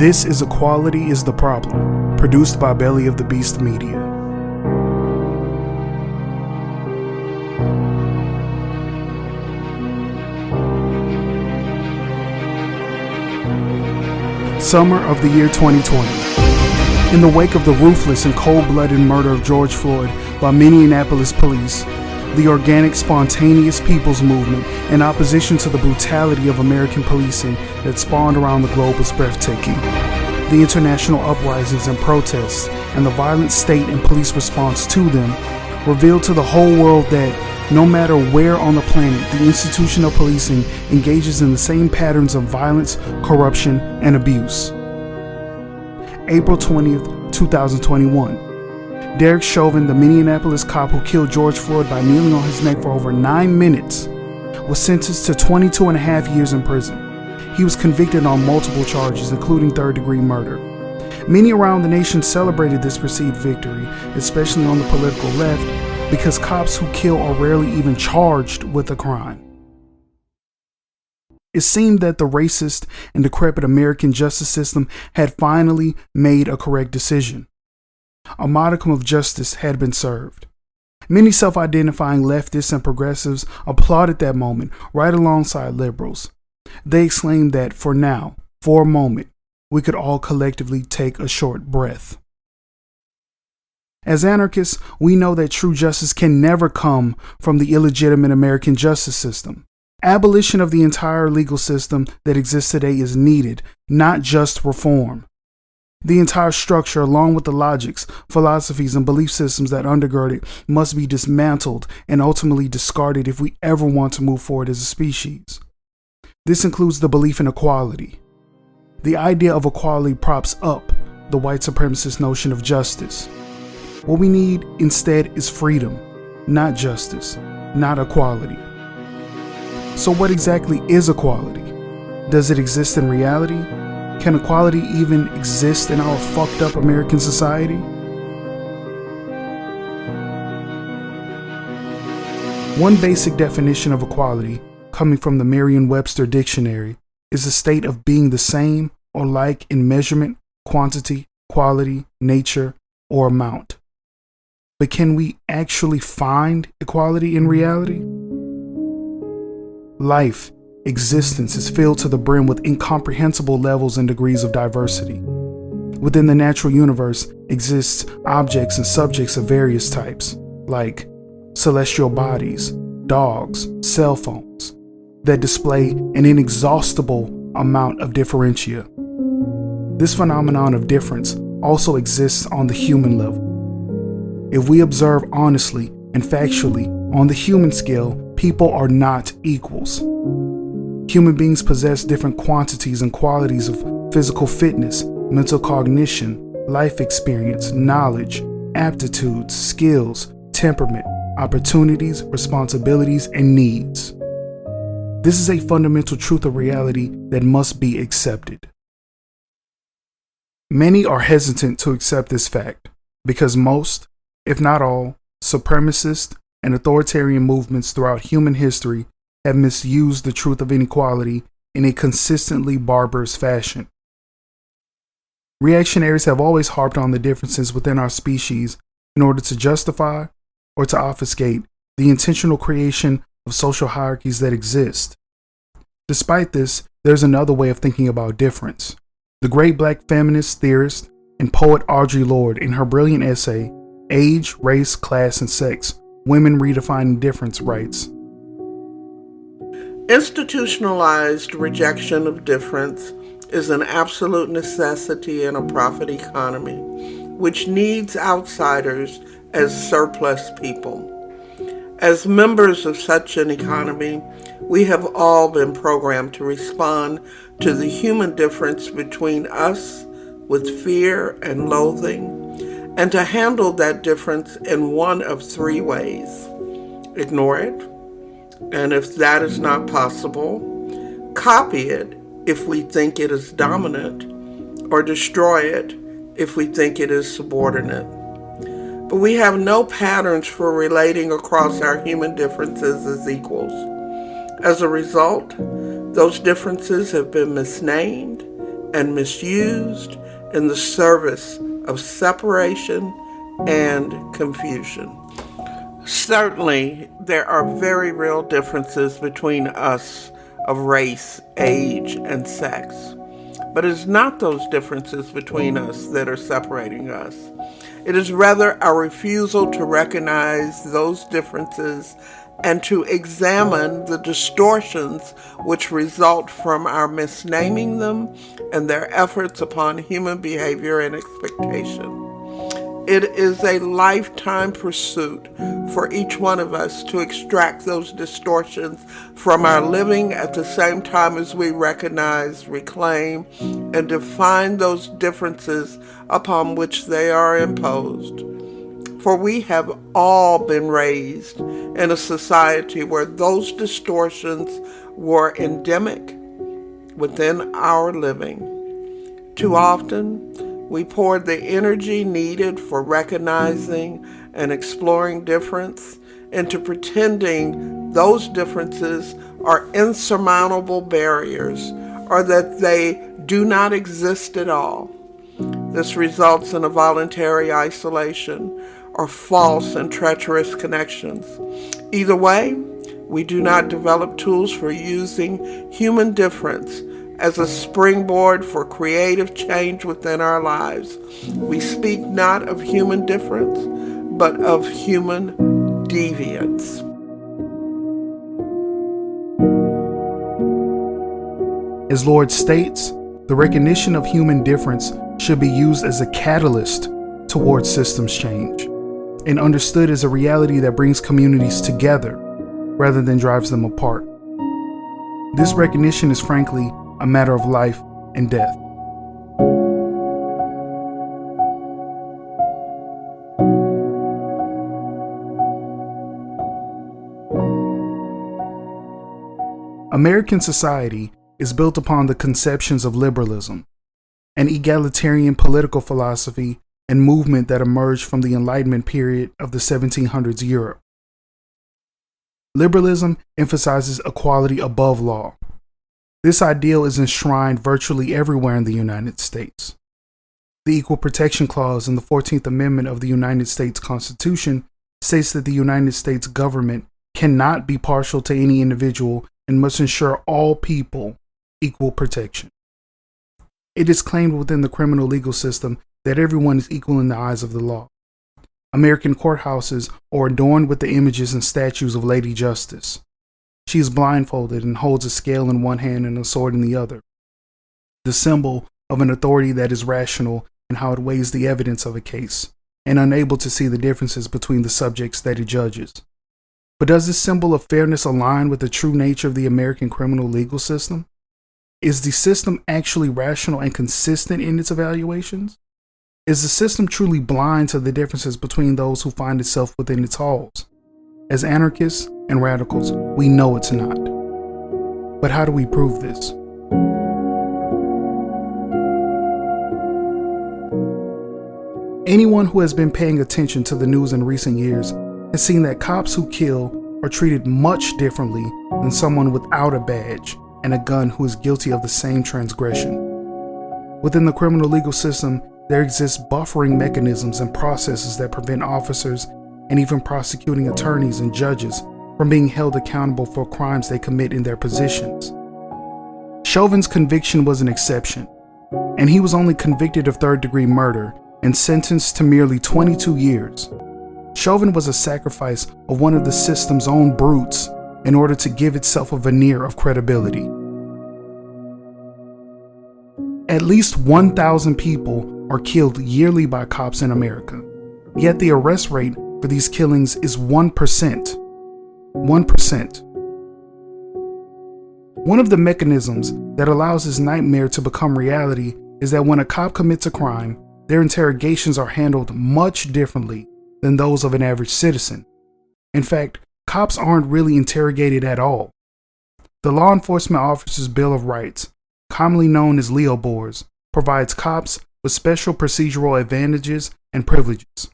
This is Equality is the Problem, produced by Belly of the Beast Media. Summer of the year 2020. In the wake of the ruthless and cold-blooded murder of George Floyd by Minneapolis police, the organic, spontaneous people's movement in opposition to the brutality of American policing that spawned around the globe was breathtaking. The international uprisings and protests and the violent state and police response to them revealed to the whole world that no matter where on the planet, the institution of policing engages in the same patterns of violence, corruption, and abuse. April 20th, 2021. Derek Chauvin, the Minneapolis cop who killed George Floyd by kneeling on his neck for over 9 minutes, was sentenced to 22 and a half years in prison. He was convicted on multiple charges, including third-degree murder. Many around the nation celebrated this perceived victory, especially on the political left, because cops who kill are rarely even charged with a crime. It seemed that the racist and decrepit American justice system had finally made a correct decision. A modicum of justice had been served. Many self-identifying leftists and progressives applauded that moment right alongside liberals. They exclaimed that for now, for a moment, we could all collectively take a short breath. As anarchists, we know that true justice can never come from the illegitimate American justice system. Abolition of the entire legal system that exists today is needed, not just reform. The entire structure, along with the logics, philosophies, and belief systems that undergird it, must be dismantled and ultimately discarded if we ever want to move forward as a species. This includes the belief in equality. The idea of equality props up the white supremacist notion of justice. What we need instead is freedom, not justice, not equality. So what exactly is equality? Does it exist in reality? Can equality even exist in our fucked up American society? One basic definition of equality, coming from the Merriam-Webster dictionary, is the state of being the same or like in measurement, quantity, quality, nature, or amount. But can we actually find equality in reality? Life, existence is filled to the brim with incomprehensible levels and degrees of diversity. Within the natural universe exists objects and subjects of various types, like celestial bodies, dogs, cell phones, that display an inexhaustible amount of differentia. This phenomenon of difference also exists on the human level. If we observe honestly and factually on the human scale, people are not equals. Human beings possess different quantities and qualities of physical fitness, mental cognition, life experience, knowledge, aptitudes, skills, temperament, opportunities, responsibilities, and needs. This is a fundamental truth of reality that must be accepted. Many are hesitant to accept this fact because most, if not all, supremacist and authoritarian movements throughout human history have misused the truth of inequality in a consistently barbarous fashion. Reactionaries have always harped on the differences within our species in order to justify or to obfuscate the intentional creation of social hierarchies that exist. Despite this, there's another way of thinking about difference. The great black feminist theorist and poet Audre Lorde, in her brilliant essay, Age, Race, Class, and Sex, Women Redefining Difference, writes, institutionalized rejection of difference is an absolute necessity in a profit economy, which needs outsiders as surplus people. As members of such an economy, we have all been programmed to respond to the human difference between us with fear and loathing, and to handle that difference in one of three ways. Ignore it, and if that is not possible, copy it if we think it is dominant, or destroy it if we think it is subordinate. But we have no patterns for relating across our human differences as equals. As a result, those differences have been misnamed, and misused in the service of separation and confusion. Certainly, there are very real differences between us of race, age, and sex. But it is not those differences between us that are separating us. It is rather our refusal to recognize those differences and to examine the distortions which result from our misnaming them and their efforts upon human behavior and expectation. It is a lifetime pursuit for each one of us to extract those distortions from our living at the same time as we recognize, reclaim, and define those differences upon which they are imposed. For we have all been raised in a society where those distortions were endemic within our living. Too often, we poured the energy needed for recognizing and exploring difference into pretending those differences are insurmountable barriers or that they do not exist at all. This results in a voluntary isolation or false and treacherous connections. Either way, we do not develop tools for using human difference as a springboard for creative change within our lives. We speak not of human difference, but of human deviance. As Lorde states, the recognition of human difference should be used as a catalyst towards systems change and understood as a reality that brings communities together rather than drives them apart. This recognition is frankly a matter of life and death. American society is built upon the conceptions of liberalism, an egalitarian political philosophy and movement that emerged from the Enlightenment period of the 1700s Europe. Liberalism emphasizes equality above law. This ideal is enshrined virtually everywhere in the United States. The Equal Protection Clause in the 14th Amendment of the United States Constitution states that the United States government cannot be partial to any individual and must ensure all people equal protection. It is claimed within the criminal legal system that everyone is equal in the eyes of the law. American courthouses are adorned with the images and statues of Lady Justice. She is blindfolded and holds a scale in one hand and a sword in the other, the symbol of an authority that is rational in how it weighs the evidence of a case, and unable to see the differences between the subjects that it judges. But does this symbol of fairness align with the true nature of the American criminal legal system? Is the system actually rational and consistent in its evaluations? Is the system truly blind to the differences between those who find itself within its halls? As anarchists and radicals, we know it's not. But how do we prove this? Anyone who has been paying attention to the news in recent years has seen that cops who kill are treated much differently than someone without a badge and a gun who is guilty of the same transgression. Within the criminal legal system, there exist buffering mechanisms and processes that prevent officers and even prosecuting attorneys and judges from being held accountable for crimes they commit in their positions. Chauvin's conviction was an exception, and he was only convicted of third-degree murder and sentenced to merely 22 years. Chauvin was a sacrifice of one of the system's own brutes in order to give itself a veneer of credibility. At least 1,000 people are killed yearly by cops in America, yet the arrest rate for these killings is 1%. 1%. One of the mechanisms that allows this nightmare to become reality is that when a cop commits a crime, their interrogations are handled much differently than those of an average citizen. In fact, cops aren't really interrogated at all. The Law Enforcement Officers' Bill of Rights, commonly known as Leo Boards, provides cops with special procedural advantages and privileges.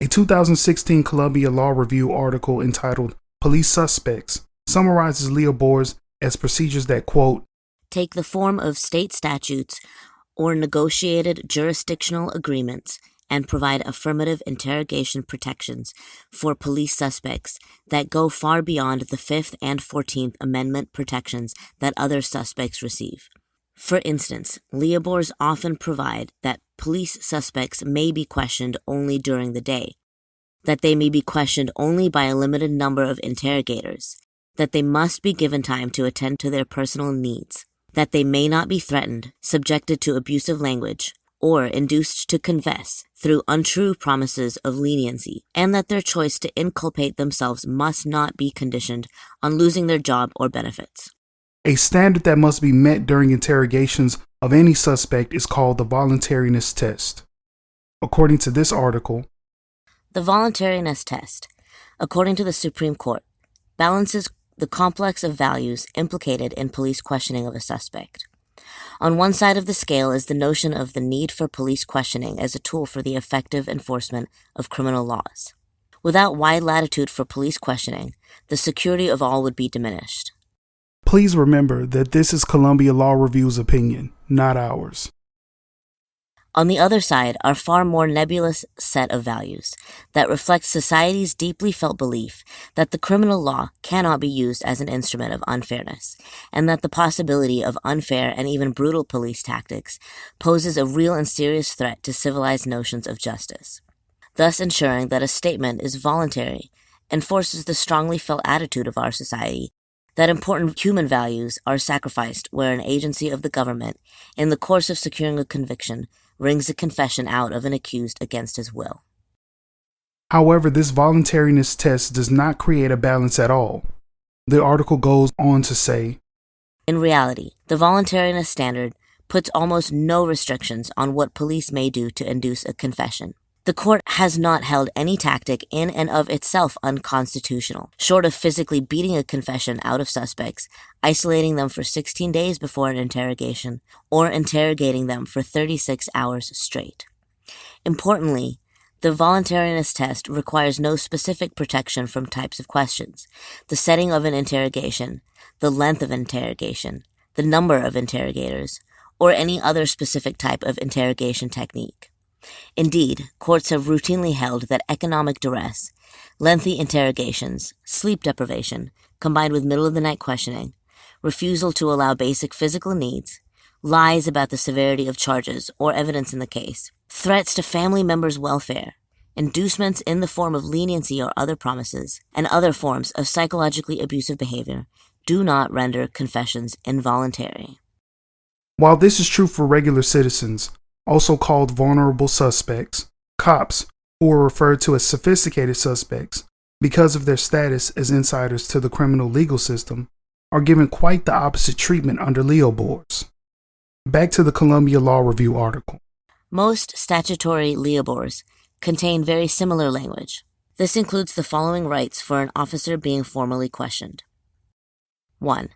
A 2016 Columbia Law Review article entitled Police Suspects summarizes Leo Boards as procedures that, quote, take the form of state statutes or negotiated jurisdictional agreements and provide affirmative interrogation protections for police suspects that go far beyond the 5th and 14th Amendment protections that other suspects receive. For instance, Leobor's often provide that police suspects may be questioned only during the day, that they may be questioned only by a limited number of interrogators, that they must be given time to attend to their personal needs, that they may not be threatened, subjected to abusive language, or induced to confess through untrue promises of leniency, and that their choice to inculpate themselves must not be conditioned on losing their job or benefits. A standard that must be met during interrogations of any suspect is called the voluntariness test. According to this article, the voluntariness test, according to the Supreme Court, balances the complex of values implicated in police questioning of a suspect. On one side of the scale is the notion of the need for police questioning as a tool for the effective enforcement of criminal laws. Without wide latitude for police questioning, the security of all would be diminished. Please remember that this is Columbia Law Review's opinion, not ours. On the other side are far more nebulous set of values that reflect society's deeply felt belief that the criminal law cannot be used as an instrument of unfairness, and that the possibility of unfair and even brutal police tactics poses a real and serious threat to civilized notions of justice. Thus ensuring that a statement is voluntary enforces the strongly felt attitude of our society that important human values are sacrificed where an agency of the government, in the course of securing a conviction, wrings a confession out of an accused against his will. However, this voluntariness test does not create a balance at all. The article goes on to say, in reality, the voluntariness standard puts almost no restrictions on what police may do to induce a confession. The court has not held any tactic in and of itself unconstitutional, short of physically beating a confession out of suspects, isolating them for 16 days before an interrogation, or interrogating them for 36 hours straight. Importantly, the voluntariness test requires no specific protection from types of questions, the setting of an interrogation, the length of interrogation, the number of interrogators, or any other specific type of interrogation technique. Indeed, courts have routinely held that economic duress, lengthy interrogations, sleep deprivation, combined with middle-of-the-night questioning, refusal to allow basic physical needs, lies about the severity of charges or evidence in the case, threats to family members' welfare, inducements in the form of leniency or other promises, and other forms of psychologically abusive behavior do not render confessions involuntary. While this is true for regular citizens, also called vulnerable suspects, cops, who are referred to as sophisticated suspects because of their status as insiders to the criminal legal system, are given quite the opposite treatment under Leobor's. Back to the Columbia Law Review article. Most statutory Leobor's contain very similar language. This includes the following rights for an officer being formally questioned. 1.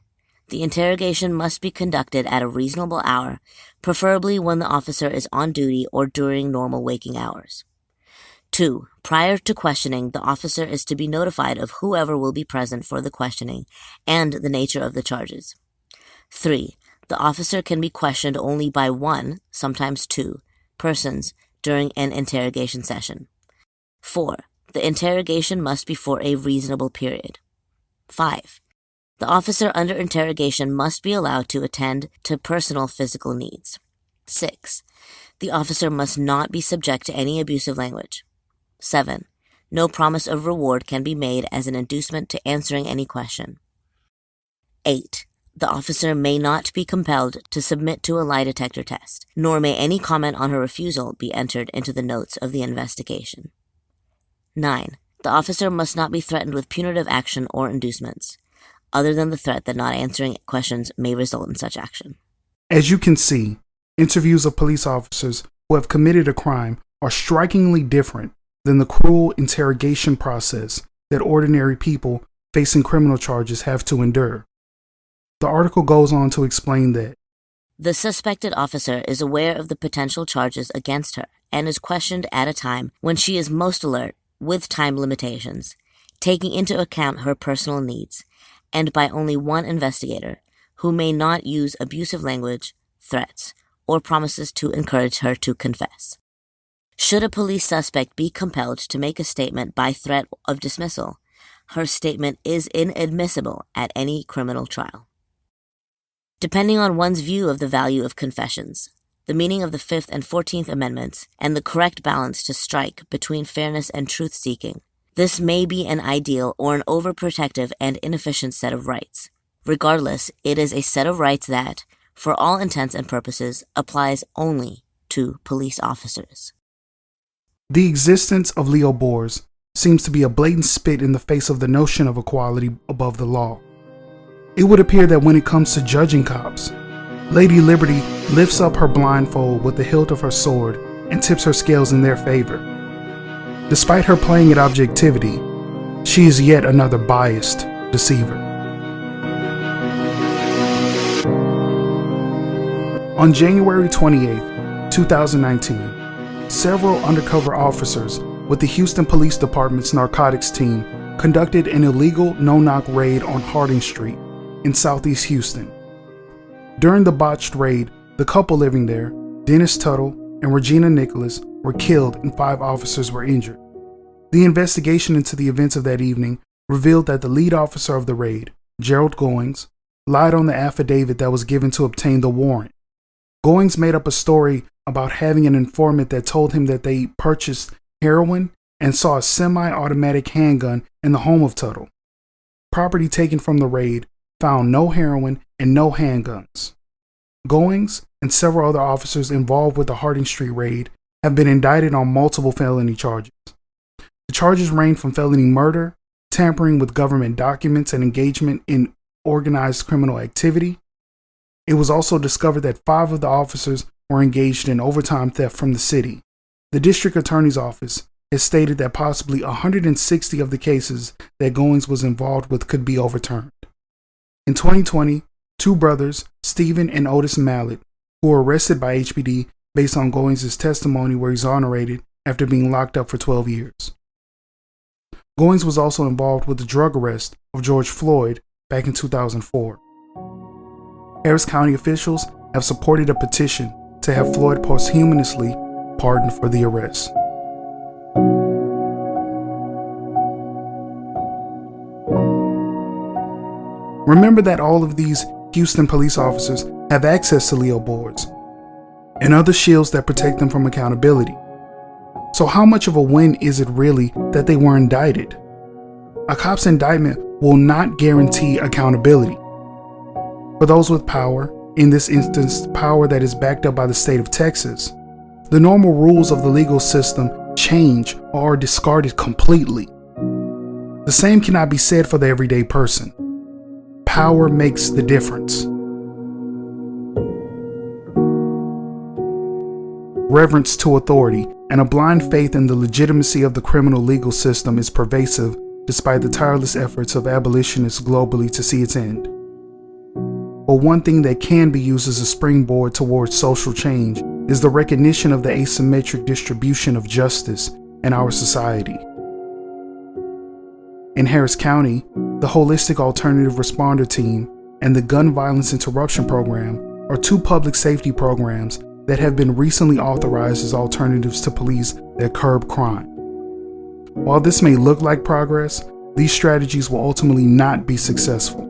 The interrogation must be conducted at a reasonable hour, preferably when the officer is on duty or during normal waking hours. 2. Prior to questioning, the officer is to be notified of whoever will be present for the questioning and the nature of the charges. 3. The officer can be questioned only by one, sometimes two, persons during an interrogation session. 4. The interrogation must be for a reasonable period. 5. The officer under interrogation must be allowed to attend to personal physical needs. 6. The officer must not be subject to any abusive language. 7. No promise of reward can be made as an inducement to answering any question. 8. The officer may not be compelled to submit to a lie detector test, nor may any comment on her refusal be entered into the notes of the investigation. 9. The officer must not be threatened with punitive action or inducements, other than the threat that not answering questions may result in such action. As you can see, interviews of police officers who have committed a crime are strikingly different than the cruel interrogation process that ordinary people facing criminal charges have to endure. The article goes on to explain that the suspected officer is aware of the potential charges against her and is questioned at a time when she is most alert, with time limitations, taking into account her personal needs, and by only one investigator, who may not use abusive language, threats, or promises to encourage her to confess. Should a police suspect be compelled to make a statement by threat of dismissal, her statement is inadmissible at any criminal trial. Depending on one's view of the value of confessions, the meaning of the 5th and 14th Amendments, and the correct balance to strike between fairness and truth-seeking, this may be an ideal or an overprotective and inefficient set of rights. Regardless, it is a set of rights that, for all intents and purposes, applies only to police officers. The existence of Leo Bores seems to be a blatant spit in the face of the notion of equality above the law. It would appear that when it comes to judging cops, Lady Liberty lifts up her blindfold with the hilt of her sword and tips her scales in their favor. Despite her playing at objectivity, she is yet another biased deceiver. On January 28, 2019, several undercover officers with the Houston Police Department's narcotics team conducted an illegal no-knock raid on Harding Street in southeast Houston. During the botched raid, the couple living there, Dennis Tuttle and Regina Nicholas, were killed and 5 officers were injured. The investigation into the events of that evening revealed that the lead officer of the raid, Gerald Goines, lied on the affidavit that was given to obtain the warrant. Goines made up a story about having an informant that told him that they purchased heroin and saw a semi-automatic handgun in the home of Tuttle. Property taken from the raid found no heroin and no handguns. Goines and several other officers involved with the Harding Street raid have been indicted on multiple felony charges. The charges range from felony murder, tampering with government documents, and engagement in organized criminal activity. It was also discovered that 5 of the officers were engaged in overtime theft from the city. The district attorney's office has stated that possibly 160 of the cases that Goines was involved with could be overturned. In 2020, 2 brothers, Stephen and Otis Mallet, who were arrested by HPD based on Goines' testimony, were exonerated after being locked up for 12 years. Goines was also involved with the drug arrest of George Floyd back in 2004. Harris County officials have supported a petition to have Floyd posthumously pardoned for the arrest. Remember that all of these Houston police officers have access to Leo Bores and other shields that protect them from accountability. So how much of a win is it really that they were indicted? A cop's indictment will not guarantee accountability. For those with power, in this instance power that is backed up by the state of Texas, the normal rules of the legal system change or are discarded completely. The same cannot be said for the everyday person. Power makes the difference. Reverence to authority and a blind faith in the legitimacy of the criminal legal system is pervasive despite the tireless efforts of abolitionists globally to see its end. But one thing that can be used as a springboard towards social change is the recognition of the asymmetric distribution of justice in our society. In Harris County, the Holistic Alternative Responder Team and the Gun Violence Interruption Program are 2 public safety programs that have been recently authorized as alternatives to police that curb crime. While this may look like progress, these strategies will ultimately not be successful.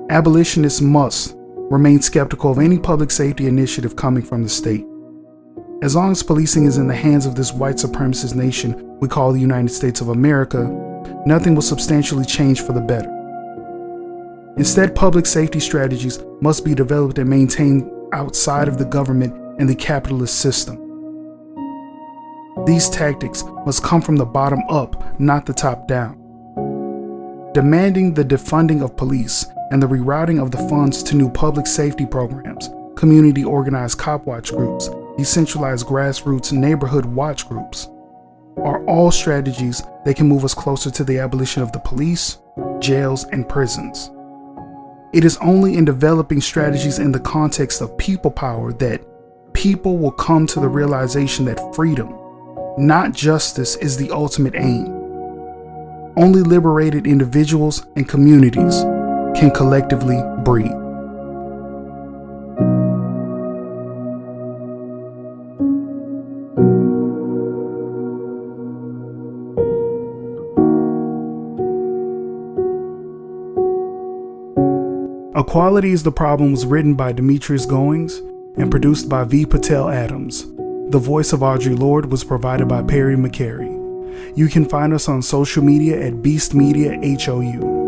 Abolitionists must remain skeptical of any public safety initiative coming from the state. As long as policing is in the hands of this white supremacist nation we call the United States of America, nothing will substantially change for the better. Instead, public safety strategies must be developed and maintained outside of the government and the capitalist system. These tactics must come from the bottom up, not the top down. Demanding the defunding of police and the rerouting of the funds to new public safety programs, community organized cop watch groups, decentralized grassroots neighborhood watch groups, are all strategies that can move us closer to the abolition of the police, jails, and prisons. It is only in developing strategies in the context of people power that people will come to the realization that freedom, not justice, is the ultimate aim. Only liberated individuals and communities can collectively breathe. Equality is the Problem was written by Demetrius Goines and produced by V. Patel-Adams. The voice of Audre Lorde was provided by Perri McCary. You can find us on social media at Beast Media HOU.